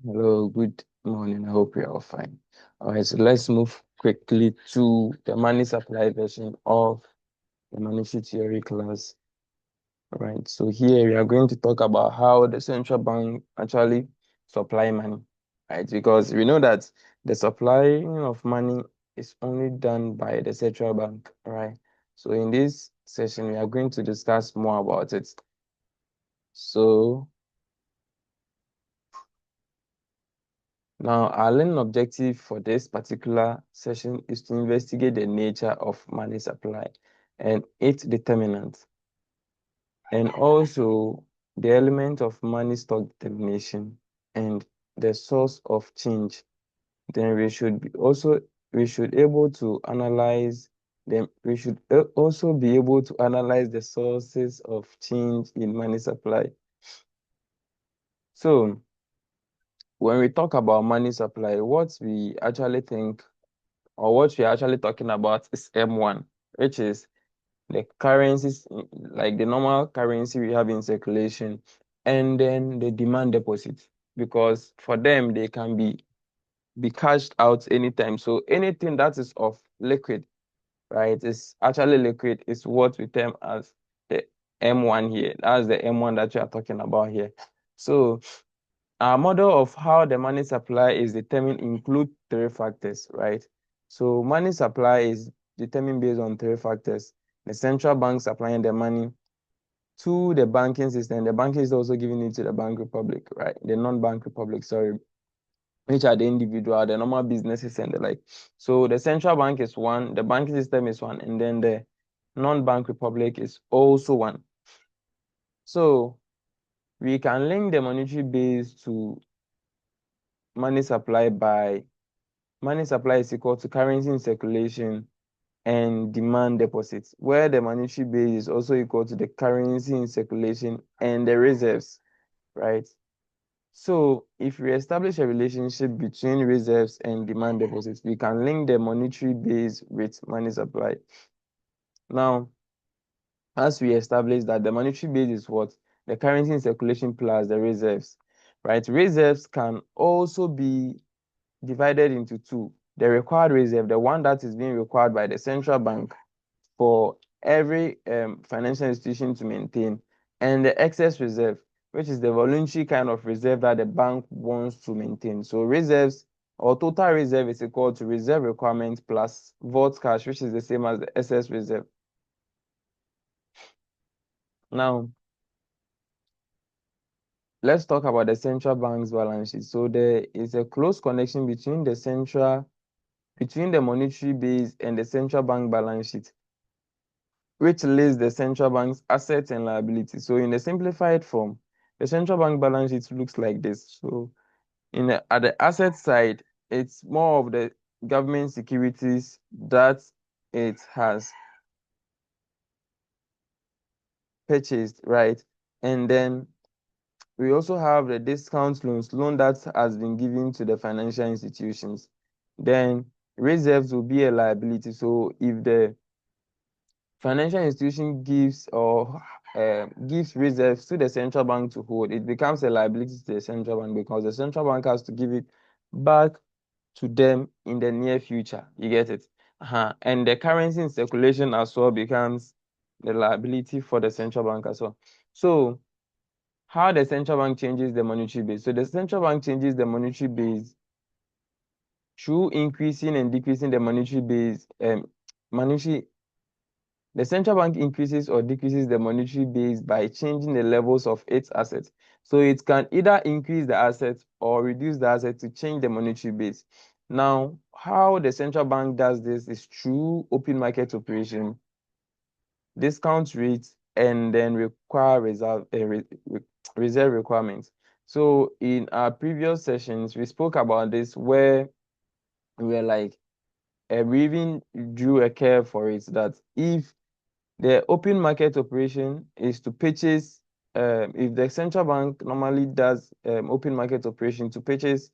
Hello, good morning. I hope you're all fine. All right, so let's move quickly to the money supply version of the monetary theory class. All right, so here we are going to talk about how the central bank actually supply money, right? Because we know that the supplying of money is only done by the central bank, right? So in this session, we are going to discuss more about it. So now, our learning objective for this particular session is to investigate the nature of money supply and its determinants, and also the element of money stock determination and the source of change. Then we should able to analyze them. We should also be able to analyze the sources of change in money supply. So when we talk about money supply, what we actually think or what we're actually talking about is M1, which is the currencies, like the normal currency we have in circulation, and then the demand deposit, because for them, they can be cashed out anytime. So anything that is of liquid, right, is actually liquid, is what we term as the M1 here. That's the M1 that we are talking about here. So our model of how the money supply is determined include three factors, right? So money supply is determined based on three factors. The central bank supplying the money to the banking system. The banking is also giving it to the bank republic, right? The non-bank republic, sorry, which are the individual, the normal businesses and the like. So the central bank is one, the banking system is one, and then the non-bank republic is also one. So we can link the monetary base to money supply by money supply is equal to currency in circulation and demand deposits, where the monetary base is also equal to the currency in circulation and the reserves, right? So if we establish a relationship between reserves and demand deposits, we can link the monetary base with money supply. Now, as we establish that the monetary base is what? The currency in circulation plus the reserves, right? Reserves can also be divided into two. The required reserve, the one that is being required by the central bank for every financial institution to maintain, and the excess reserve, which is the voluntary kind of reserve that the bank wants to maintain. So reserves or total reserve is equal to reserve requirement plus vault cash, which is the same as the excess reserve. Now, let's talk about the central bank's balance sheet. So there is a close connection between the monetary base and the central bank balance sheet, which lists the central bank's assets and liabilities. So in the simplified form, the central bank balance sheet looks like this. So at the asset side, it's more of the government securities that it has purchased, right? And then we also have the discount loan that has been given to the financial institutions. Then reserves will be a liability. So if the financial institution gives reserves to the central bank to hold, it becomes a liability to the central bank because the central bank has to give it back to them in the near future. You get it? And the currency in circulation as well becomes the liability for the central bank as well. So how the central bank changes the monetary base? So the central bank changes the monetary base through increasing and decreasing the monetary base. The central bank increases or decreases the monetary base by changing the levels of its assets. So it can either increase the assets or reduce the assets to change the monetary base. Now, how the central bank does this is through open market operation, discount rates, and then reserve requirements. So in our previous sessions, we spoke about this where we were like, we even drew a curve for it that if the open market operation is to purchase, if the central bank normally does open market operation to purchase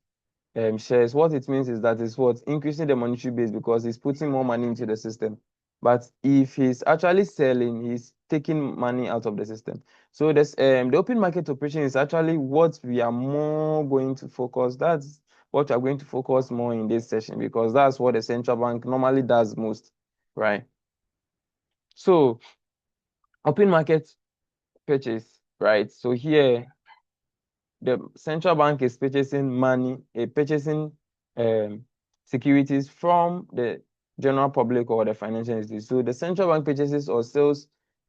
shares, what it means is that it's what increasing the monetary base because it's putting more money into the system. But if he's actually selling, he's taking money out of the system. So this the open market operation is actually what we are more going to focus. That's what we are going to focus more in this session because that's what the central bank normally does most, right? So open market purchase, right? So here the central bank is purchasing money, purchasing um, securities from the general public or the financial institutions. So the central bank purchases or sales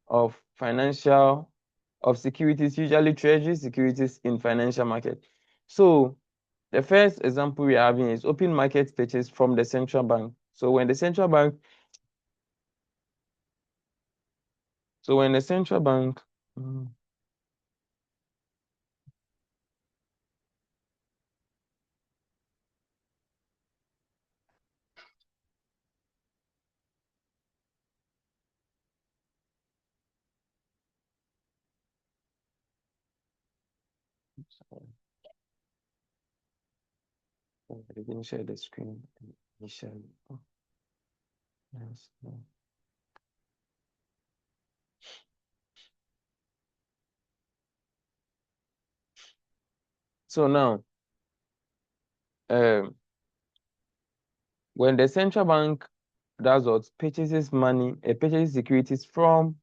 of financial of securities, usually treasury securities in financial market. So the first example we are having is open market purchase from the central bank. So when the central bank, so when the central bank, mm, sorry, I didn't share the screen initially. Oh, yes, no. So now, um, when the central bank does what purchases money, purchases securities from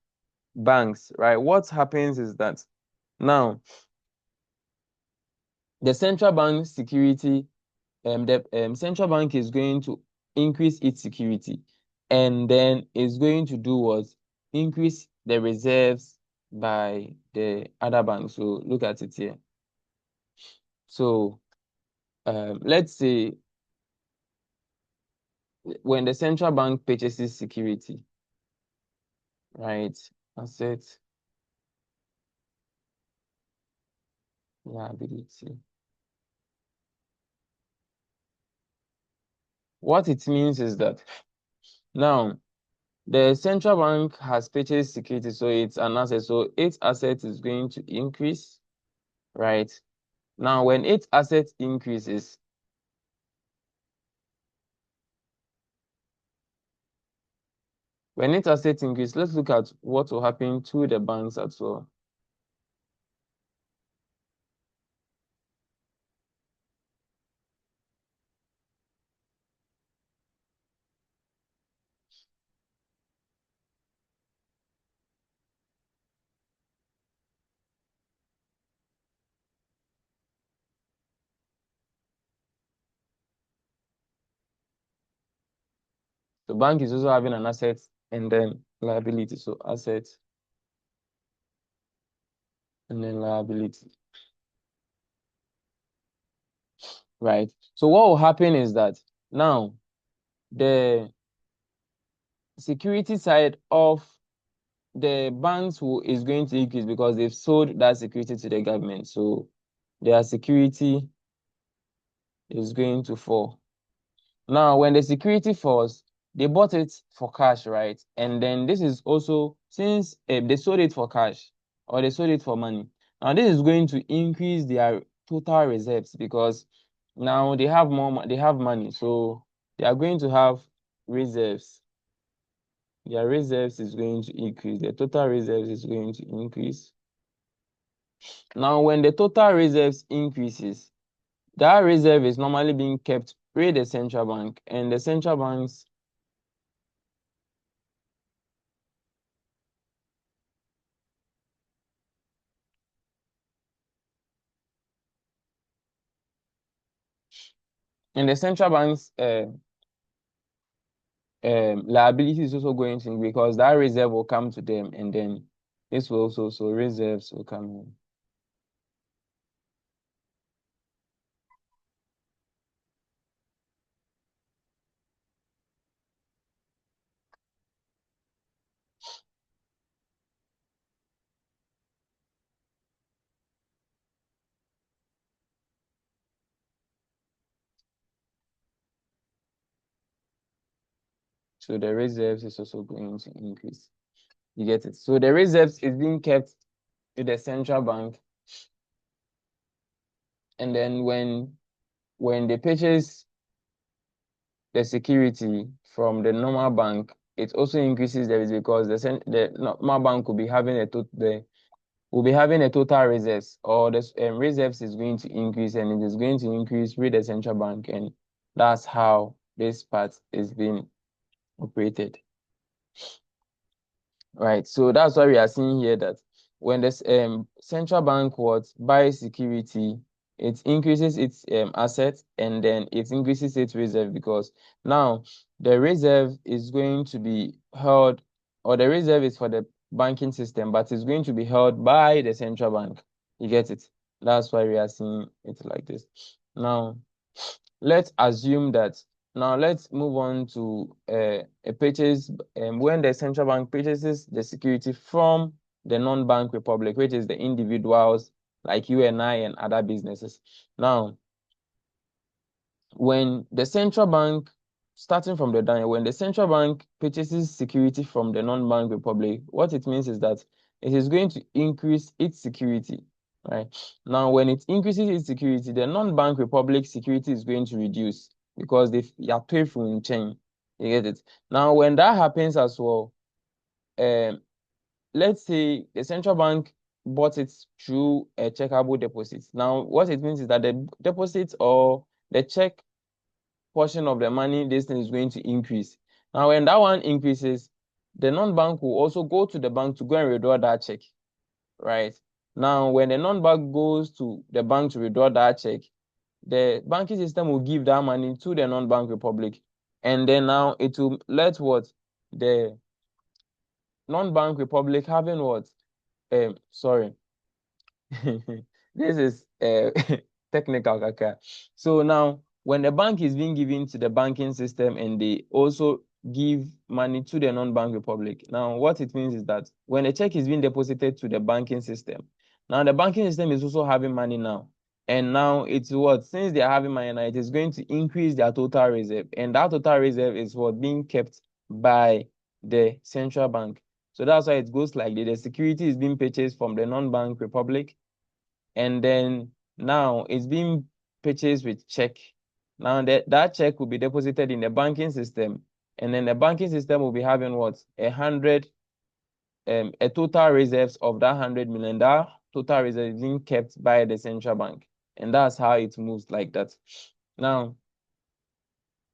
banks, right? What happens is that now the central bank security, the central bank is going to increase its security, and then is going to do what increase the reserves by the other banks. So look at it here. So let's say when the central bank purchases security, right? Asset liability. What it means is that now the central bank has purchased security, so it's an asset. So its asset is going to increase, right? Now, when its asset increases, let's look at what will happen to the banks as well. The bank is also having an asset and then liability. So asset and then liability, right? So what will happen is that now the security side of the banks is going to increase because they've sold that security to the government. So their security is going to fall. Now, when the security falls, they bought it for cash, right? And then this is also, since they sold it for cash or they sold it for money, now this is going to increase their total reserves because now they have they have money. So they are going to have reserves. Their reserves is going to increase. Their total reserves is going to increase. Now, when the total reserves increases, that reserve is normally being kept with the central bank, and the central banks liability is also going to increase because that reserve will come to them, and then this will also, so reserves will come in. So the reserves is also going to increase. You get it? So the reserves is being kept with the central bank, and then when they purchase the security from the normal bank, it also increases the risk because the normal bank will be having a total reserves, or the reserves is going to increase, and it is going to increase with the central bank, and that's how this part is being operated. Right, so that's why we are seeing here that when this central bank buys security, it increases its assets, and then it increases its reserve, because now the reserve is going to be held, or the reserve is for the banking system, but it's going to be held by the central bank. You get it? That's why we are seeing it like this. Now, let's assume that now let's move on to a purchase when the central bank purchases the security from the non-bank republic, which is the individuals like you and I and other businesses. Now, when the central bank, starting from the down, when the central bank purchases security from the non-bank republic, what it means is that it is going to increase its security. Right now, when it increases its security, the non-bank republic security is going to reduce because they are in chain. You get it? Now, when that happens as well, let's say the central bank bought it through a checkable deposit. Now, what it means is that the deposit or the check portion of the money, this thing is going to increase. Now, when that one increases, the non-bank will also go to the bank to go and withdraw that check. Right now, when the non-bank goes to the bank to withdraw that check, the banking system will give that money to the non-bank republic, and then now it will let the non-bank republic having sorry, this is technical kaka. So now, when the bank is being given to the banking system, and they also give money to the non-bank republic, now what it means is that when a check is being deposited to the banking system, now the banking system is also having money now. And now it's since they are having money now, it is going to increase their total reserve. And that total reserve is being kept by the central bank. So that's why it goes like this. The security is being purchased from the non-bank republic, and then now it's being purchased with check. Now that check will be deposited in the banking system, and then the banking system will be having a total reserves of that 100 million. That total reserve is being kept by the central bank, and that's how it moves like that. Now,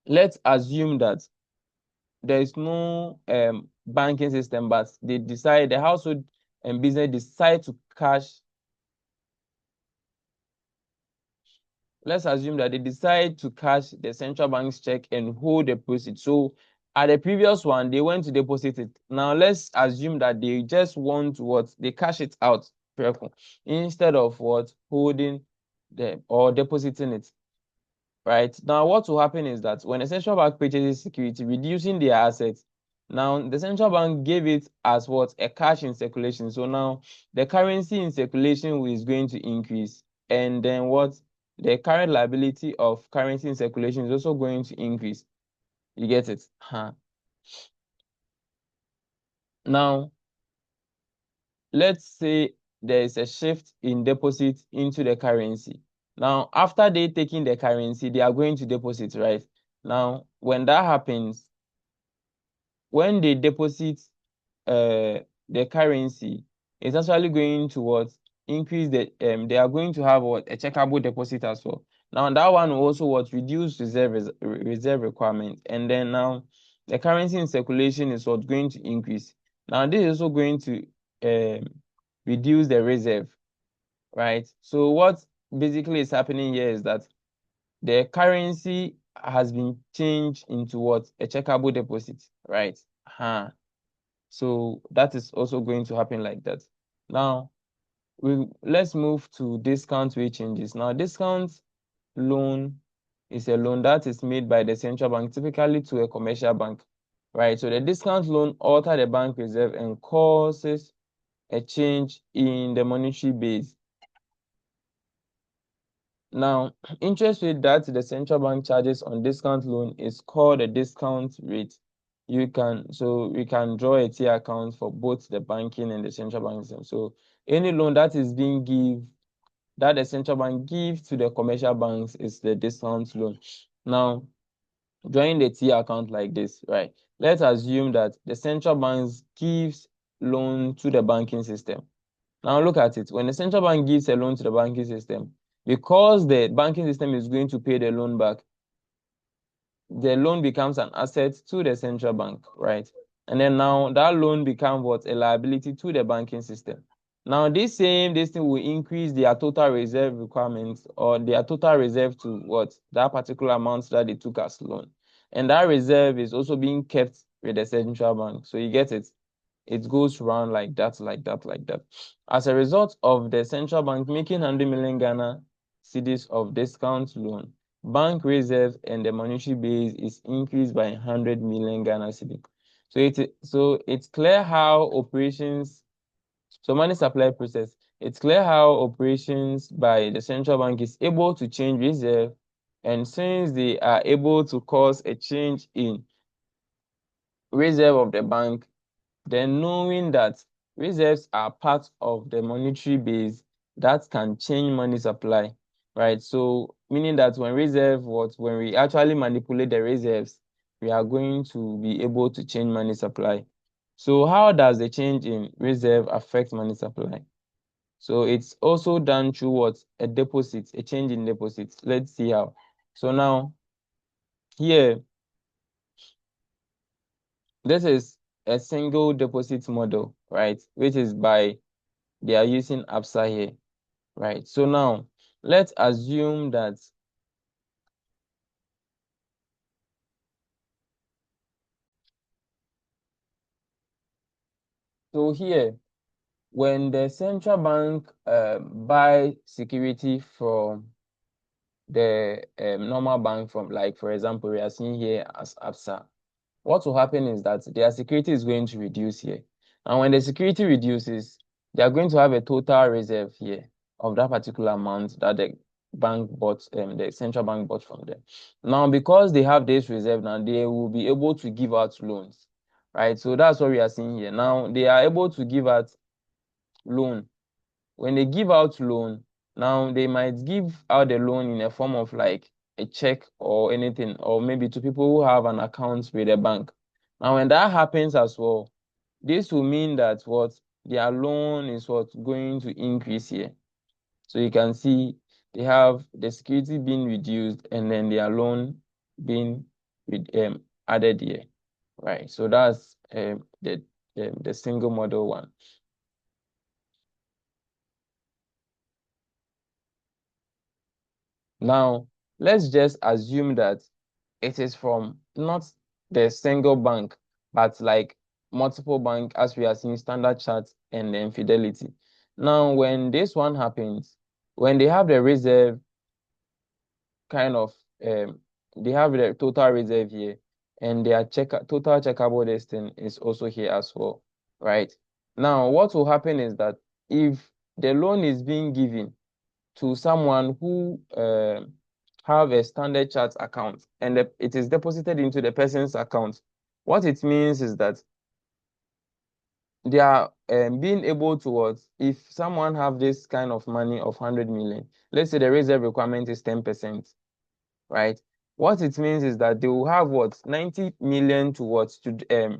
let's assume that there is no banking system, but the household and business decide to cash. Let's assume that they decide to cash the central bank's check and hold the proceeds. So at the previous one, they went to deposit it. Now let's assume that they just want they cash it out instead of holding or depositing it. Right now, what will happen is that when the central bank purchases security, reducing their assets, now the central bank gave it as a cash in circulation. So now the currency in circulation is going to increase, and then the current liability of currency in circulation is also going to increase. You get it? Now, let's say there is a shift in deposit into the currency. Now, after they taking the currency, they are going to deposit, right? Now, when that happens, when they deposit the currency, it's actually going to increase they are going to have a checkable deposit as well. Now that one will also reduce reserve requirement, and then now the currency in circulation is going to increase. Now this is also going to reduce the reserve, right? So what basically is happening here is that the currency has been changed into a checkable deposit, right? So that is also going to happen like that. Now, let's move to discount rate changes. Now, discount loan is a loan that is made by the central bank, typically to a commercial bank, right? So the discount loan alters the bank reserve and causes a change in the monetary base. Now, interest rate that the central bank charges on discount loan is called a discount rate. We can draw a T account for both the banking and the central bank system. So any loan that is that the central bank gives to the commercial banks is the discount loan. Now, drawing the T account like this, right? Let's assume that the central bank gives loan to the banking system. Now look at it. When the central bank gives a loan to the banking system, because the banking system is going to pay the loan back, the loan becomes an asset to the central bank, right? And then now that loan becomes what? A liability to the banking system. Now this thing will increase their total reserve requirements or their total reserve to what? That particular amount that they took as loan. And that reserve is also being kept with the central bank. So you get it? It goes around like that, like that, like that. As a result of the central bank making 100 million Ghana cedis of discount loan, bank reserve and the monetary base is increased by 100 million Ghana cedi. So it's clear how operations, so money supply process, it's clear how operations by the central bank is able to change reserve, and since they are able to cause a change in reserve of the bank, then knowing that reserves are part of the monetary base that can change money supply, right? So meaning that when we actually manipulate the reserves, we are going to be able to change money supply. So how does the change in reserve affect money supply? So it's also done through what? A deposit, a change in deposits. Let's see how. So now here, this is a single deposit model, right? Which is by they are using ABSA here, right? So now let's assume that so here when the central bank buy security from the normal bank, from, like, for example, we are seeing here as ABSA, what will happen is that their security is going to reduce here. And when the security reduces, they are going to have a total reserve here of that particular amount that the bank bought, the central bank bought from them. Now, because they have this reserve, now they will be able to give out loans, right? So that's what we are seeing here. Now, they are able to give out loan. When they give out loan, now they might give out the loan in a form of like a check or anything, or maybe to people who have an account with a bank. Now, when that happens as well, this will mean that what? Their loan is what? Going to increase here. So you can see they have the security being reduced and then their loan being added here, right? So that's the single model one. Now, let's just assume that it is from not the single bank, but like multiple bank, as we are seeing Standard Chartered and then Fidelity. Now, when this one happens, when they have the reserve kind of, they have the total reserve here, and their total checkable listing is also here as well, right? Now, what will happen is that if the loan is being given to someone who have a Standard Chartered account and it is deposited into the person's account, what it means is that they are being able to what? If someone have this kind of money of 100 million, let's say the reserve requirement is 10%, right? What it means is that they will have what? 90 million to what? To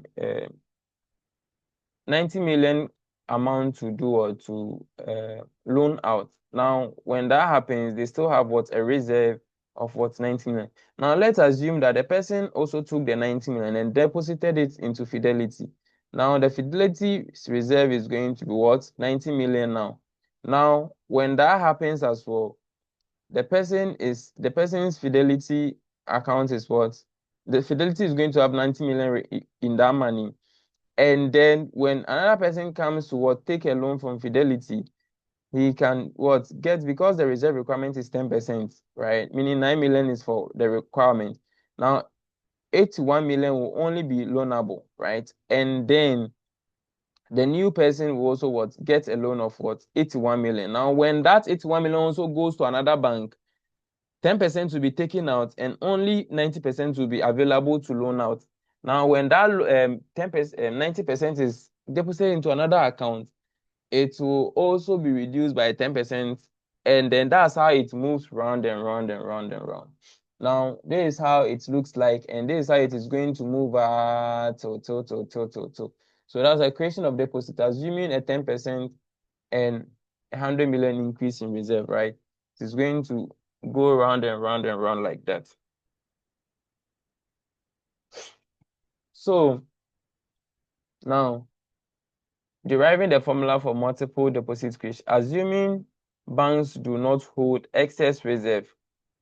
90 million amount to do or to loan out. Now, when that happens, they still have what? A reserve of what? 90 million. Now, let's assume that the person also took the 90 million and deposited it into Fidelity. Now, the Fidelity reserve is going to be what? 90 million now. Now, when that happens as well, the person's Fidelity account is what? The Fidelity is going to have 90 million in that money. And then when another person comes to what? Take a loan from Fidelity, he can what? Get, because the reserve requirement is 10%, right? Meaning 9 million is for the requirement. Now 81 million will only be loanable, right? And then the new person will also what? Get a loan of what? 81 million. Now when that 81 million also goes to another bank, 10% will be taken out and only 90% will be available to loan out. Now, when that 10%, 90% is deposited into another account, it will also be reduced by 10%. And then that's how it moves round and round and round and round. Now, this is how it looks like, and this is how it is going to move to. So that's a creation of deposit, assuming a 10% and 100 million increase in reserve, right? It is going to go round and round and round like that. So now, deriving the formula for multiple deposit creation, assuming banks do not hold excess reserve,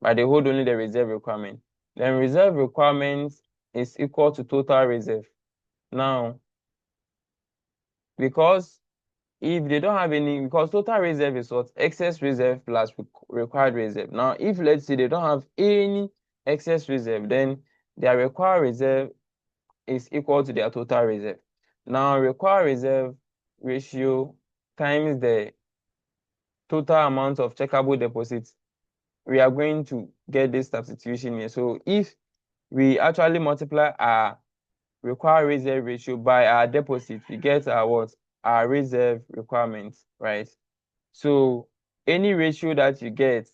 but they hold only the reserve requirement, then reserve requirement is equal to total reserve. Now, because if they don't have any, because total reserve is what? Excess reserve plus required reserve. Now, if let's say they don't have any excess reserve, then their required reserve is equal to their total reserve. Now, required reserve ratio times the total amount of checkable deposits, we are going to get this substitution here. So if we actually multiply our required reserve ratio by our deposit, we get our what? Our reserve requirements, right? So any ratio that you get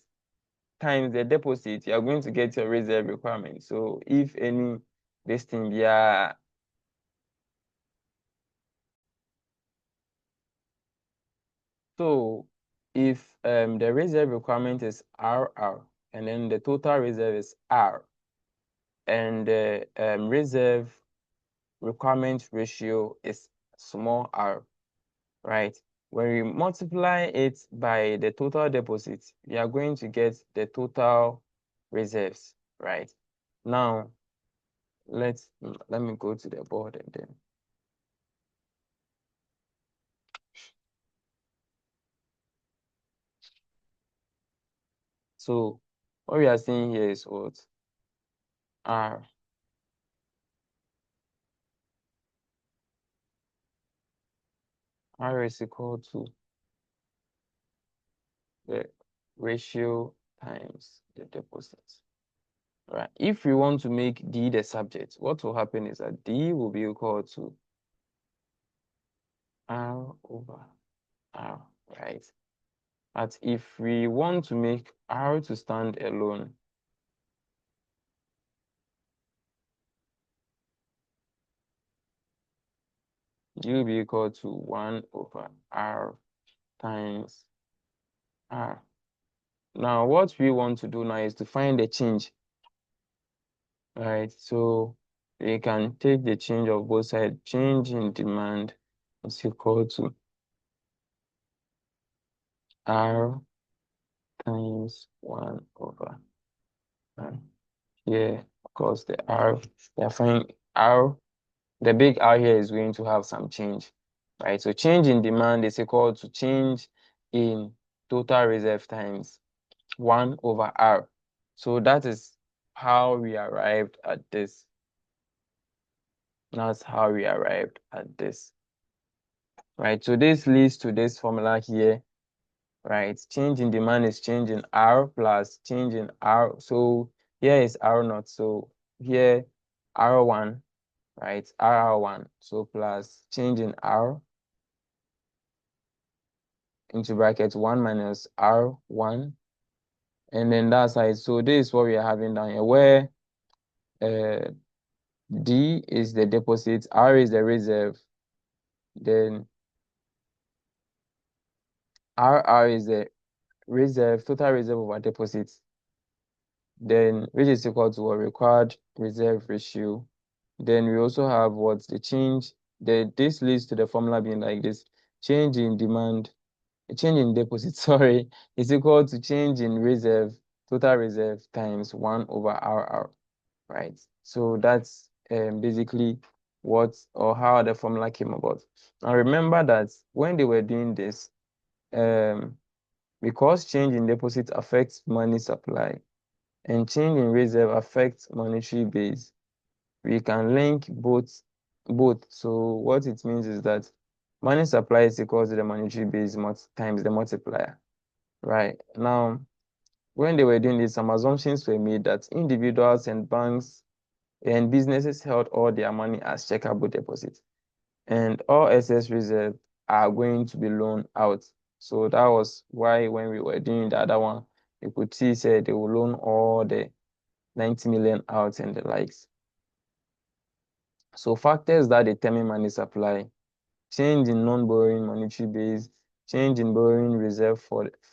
times the deposit, you are going to get your reserve requirement. So if any, this thing, yeah. So if the reserve requirement is RR, and then the total reserve is R, and the reserve requirement ratio is small r, right? When we multiply it by the total deposit, we are going to get the total reserves, right? Now, let me go to the board and then. So what we are seeing here is what? R. R is equal to the ratio times the deposit. Right. If we want to make D the subject, what will happen is that D will be equal to R over R, right? But if we want to make R to stand alone, D will be equal to 1 over R times R. Now, what we want to do now is to find the change, right? So we can take the change of both sides. Change in demand is equal to R times 1 over R. Here, of course, the R, we are finding R, the big R here is going to have some change, right? So change in demand is equal to change in total reserve times 1 over R. So that is how we arrived at this. That's how we arrived at this, right? So this leads to this formula here, right? Change in demand is change in R plus change in R. So here is R naught. So here R1, right? RR1. So plus change in R into brackets 1 minus R1. And then that side. So this is what we are having down here, where D is the deposit, R is the reserve, then RR is the reserve, total reserve over deposit, then which is equal to a required reserve ratio. Then we also have what's the change. This leads to the formula being like this: change in demand, change in deposit, sorry, is equal to change in reserve, total reserve times 1 over RR, right? So that's basically what or how the formula came about. Now remember that when they were doing this, because change in deposit affects money supply and change in reserve affects monetary base, we can link both. So what it means is that money supply is equal to the monetary base times the multiplier, right? Now, when they were doing this, some assumptions were made that individuals and banks and businesses held all their money as checkable deposits, and all excess reserve are going to be loaned out. So that was why when we were doing the other one, you could see said they will loan all the 90 million out and the likes. So factors that determine money supply: change in non-borrowing monetary base, change in borrowing reserve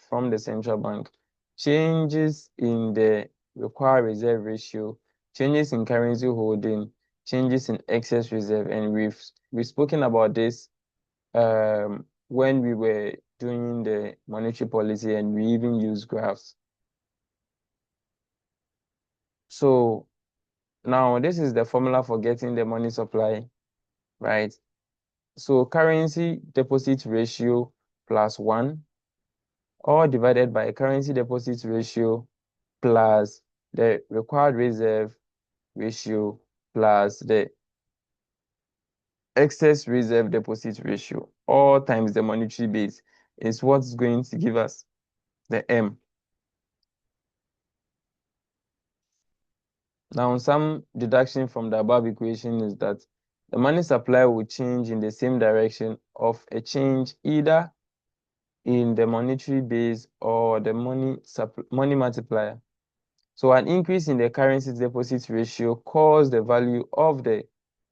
from the central bank, changes in the required reserve ratio, changes in currency holding, changes in excess reserve. And we've spoken about this when we were doing the monetary policy, and we even use graphs. So now this is the formula for getting the money supply, right? So currency deposit ratio plus 1, all divided by currency deposit ratio plus the required reserve ratio plus the excess reserve deposit ratio, all times the monetary base, is what's going to give us the M. Now, some deduction from the above equation is that the money supply will change in the same direction of a change either in the monetary base or the money multiplier. So an increase in the currency deposit ratio causes the value of the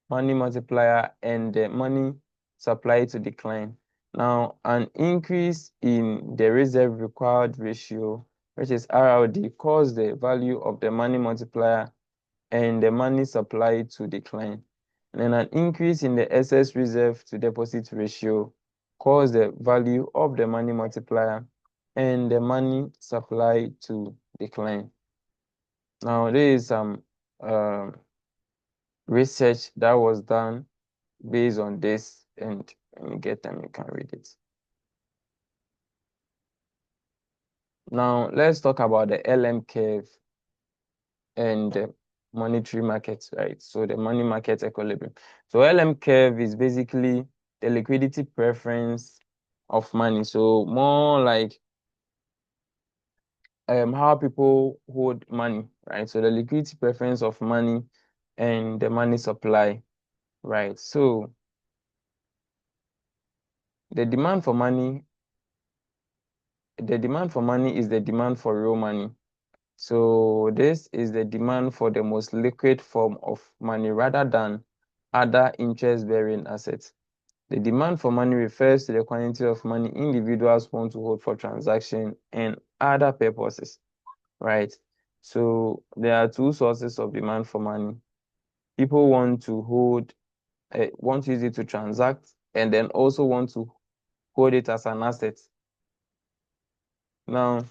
money multiplier and the money supply to decline. Now, an increase in the reserve required ratio, which is RRD, causes the value of the money multiplier and the money supply to decline. And then an increase in the excess reserve to deposit ratio causes the value of the money multiplier and the money supply to decline. Now, there is some research that was done based on this, and when you get them, you can read it. Now, let's talk about the LM curve and the monetary market, right? So the money market equilibrium. So LM curve is basically the liquidity preference of money. So more like how people hold money, right? So the liquidity preference of money and the money supply, right? So the demand for money is the demand for real money. So this is the demand for the most liquid form of money rather than other interest-bearing assets. The demand for money refers to the quantity of money individuals want to hold for transaction and other purposes, right? So there are two sources of demand for money. People want to want to use it to transact, and then also want to hold it as an asset. Now,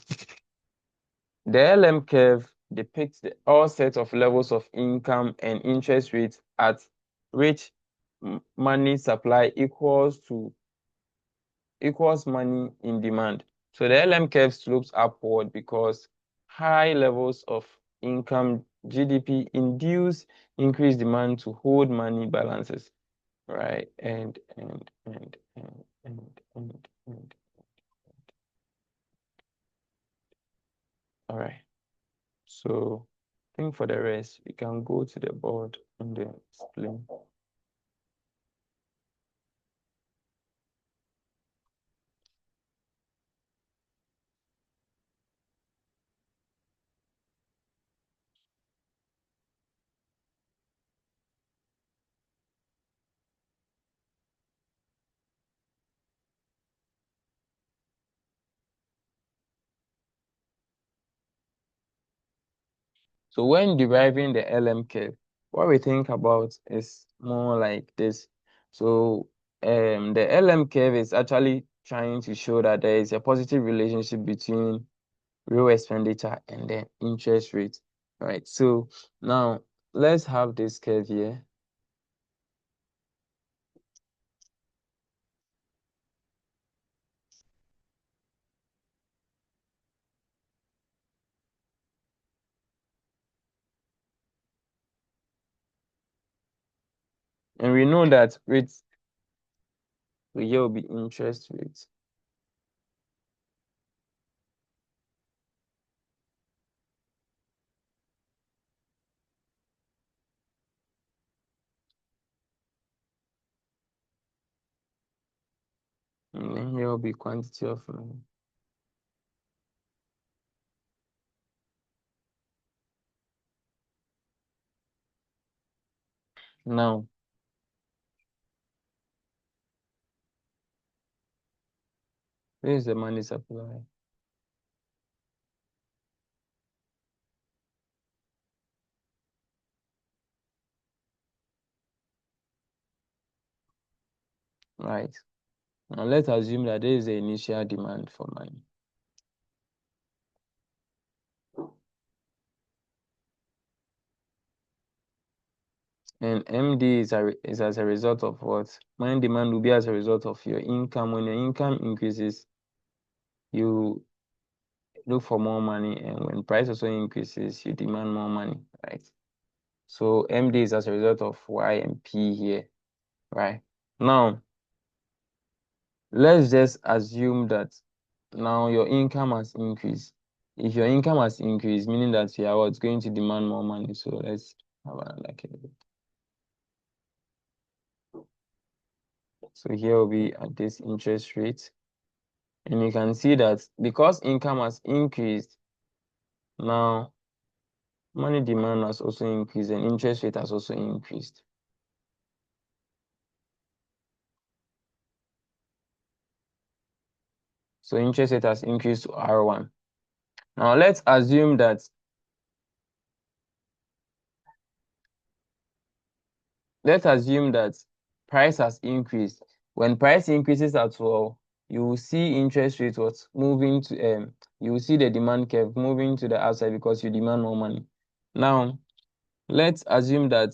the LM curve depicts all sets of levels of income and interest rates at which money supply equals money in demand. So the LM curve slopes upward because high levels of income GDP induce increased demand to hold money balances, right? And all right. So I think for the rest, we can go to the board and then explain. So when deriving the LM curve, what we think about is more like this. So the LM curve is actually trying to show that there is a positive relationship between real expenditure and the interest rate, right? So now let's have this curve here. And we know that rates will be interest rates. And then here will be quantity of money. Now, this is the money supply. Right. Now let's assume that there is the initial demand for money. And MD is as a result of what? Money demand will be as a result of your income. When your income increases, you look for more money, and when price also increases, you demand more money, right? So MD is as a result of Y and P here, right? Now, let's just assume that now your income has increased. If your income has increased, meaning that you are what's going to demand more money. So let's have another case. So here will be at this interest rate. And you can see that because income has increased, now money demand has also increased and interest rate has also increased. So interest rate has increased to R1. Now let's assume that price has increased. When price increases as well, you will see interest rate what's moving to you will see the demand curve moving to the outside because you demand more money. Now let's assume that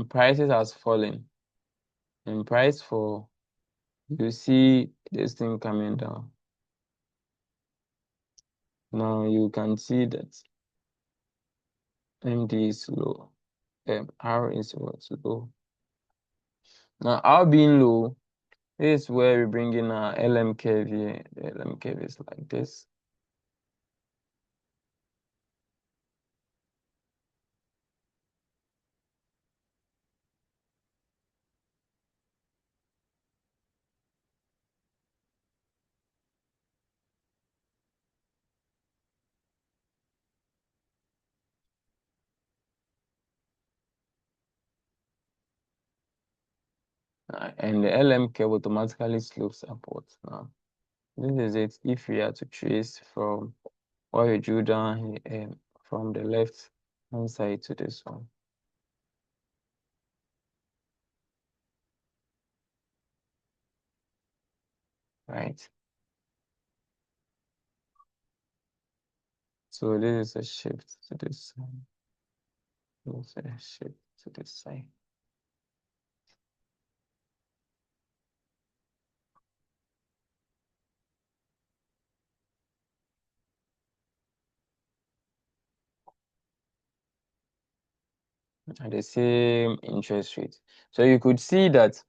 prices has fallen. And price fall, you see this thing coming down. Now you can see that MD is low. R is what? Low. Now R being low, this is where we bring in our LM curve here. The LM curve is like this. And the LM curve automatically slopes upwards. Now, this is it if we are to trace from what we drew down here, from the left hand side to this one. Right? So this is a shift to this side. This is a shift to this side. At the same interest rate. So you could see that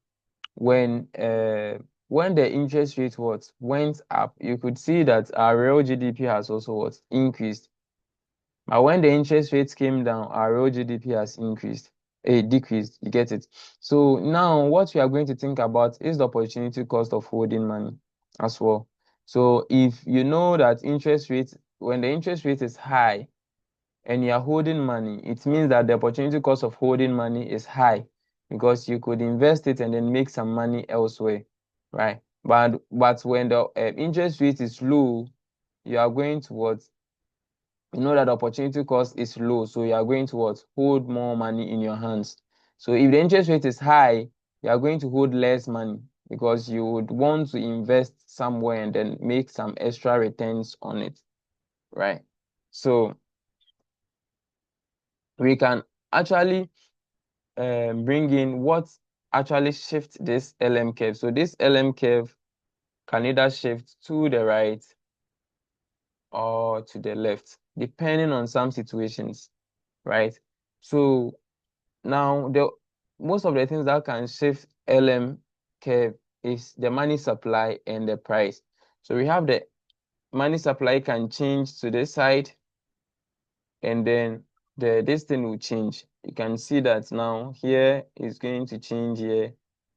when the interest rate went up, you could see that our real GDP has also increased. But when the interest rates came down, our real GDP has increased, decreased. You get it? So now what we are going to think about is the opportunity cost of holding money as well. So if you know that when the interest rate is high, and you're holding money, it means that the opportunity cost of holding money is high because you could invest it and then make some money elsewhere, right? But when the interest rate is low, you are going to you know that the opportunity cost is low, so you are going to hold more money in your hands. So if the interest rate is high, you are going to hold less money because you would want to invest somewhere and then make some extra returns on it, right? So we can actually bring in what actually shifts this LM curve. So this LM curve can either shift to the right or to the left, depending on some situations, right? So now the most of the things that can shift LM curve is the money supply and the price. So we have the money supply can change to this side, and then this thing will change. You can see that now here is going to change here,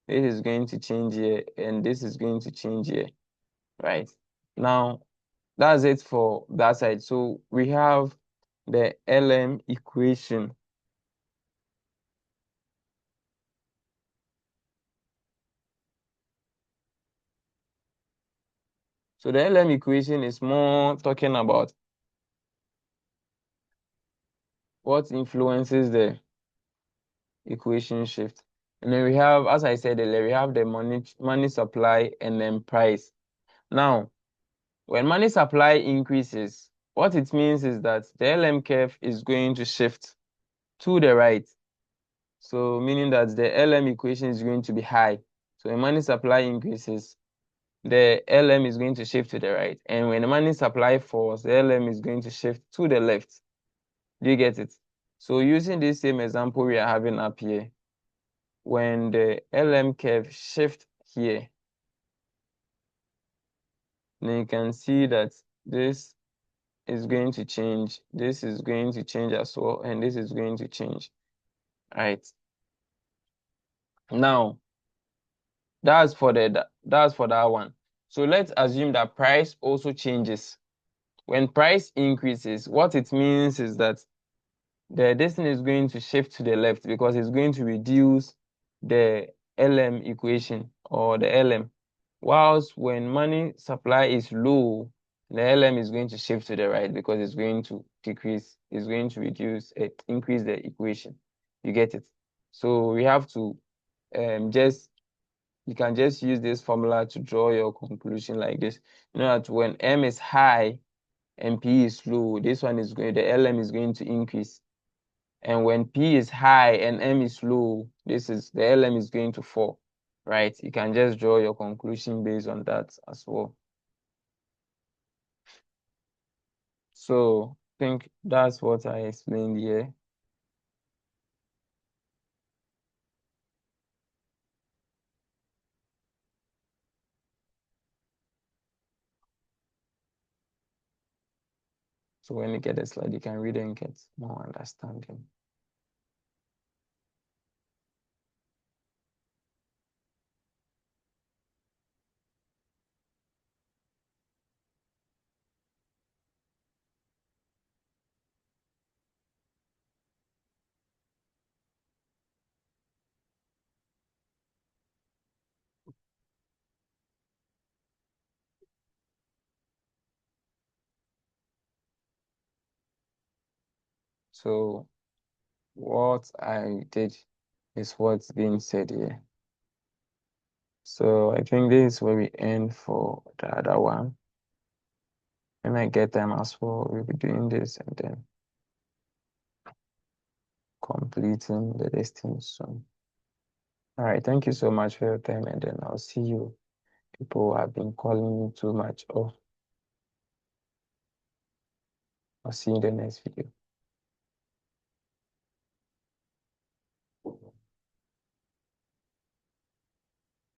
this is going to change here, and this is going to change here, right? Now that's it for that side. So we have the LM equation. So the LM equation is more talking about what influences the equation shift. And then we have, as I said earlier, we have the money supply and then price. Now, when money supply increases, what it means is that the LM curve is going to shift to the right. So meaning that the LM equation is going to be high. So when money supply increases, the LM is going to shift to the right. And when the money supply falls, the LM is going to shift to the left. Do you get it? So using this same example we are having up here, when the LM curve shift here, then you can see that this is going to change, this is going to change as well, and this is going to change. Right. Now, that's for that one. So let's assume that price also changes. When price increases, what it means is that this thing is going to shift to the left because it's going to reduce the LM equation or the LM. Whilst when money supply is low, the LM is going to shift to the right because it's going to decrease, it's going to reduce, increase the equation. You get it? So we have to you can just use this formula to draw your conclusion like this. You know that when M is high and P is low, this one is going, the LM is going to increase. And when P is high and M is low, the LM is going to fall, right? You can just draw your conclusion based on that as well. So I think that's what I explained here. So when you get the slide, you can read it and get more understanding. So what I did is what's being said here. So I think this is where we end for the other one. When I get time as well, we'll be doing this and then completing the listing soon. All right, thank you so much for your time, and then I'll see you. People have been calling me too much off. I'll see you in the next video.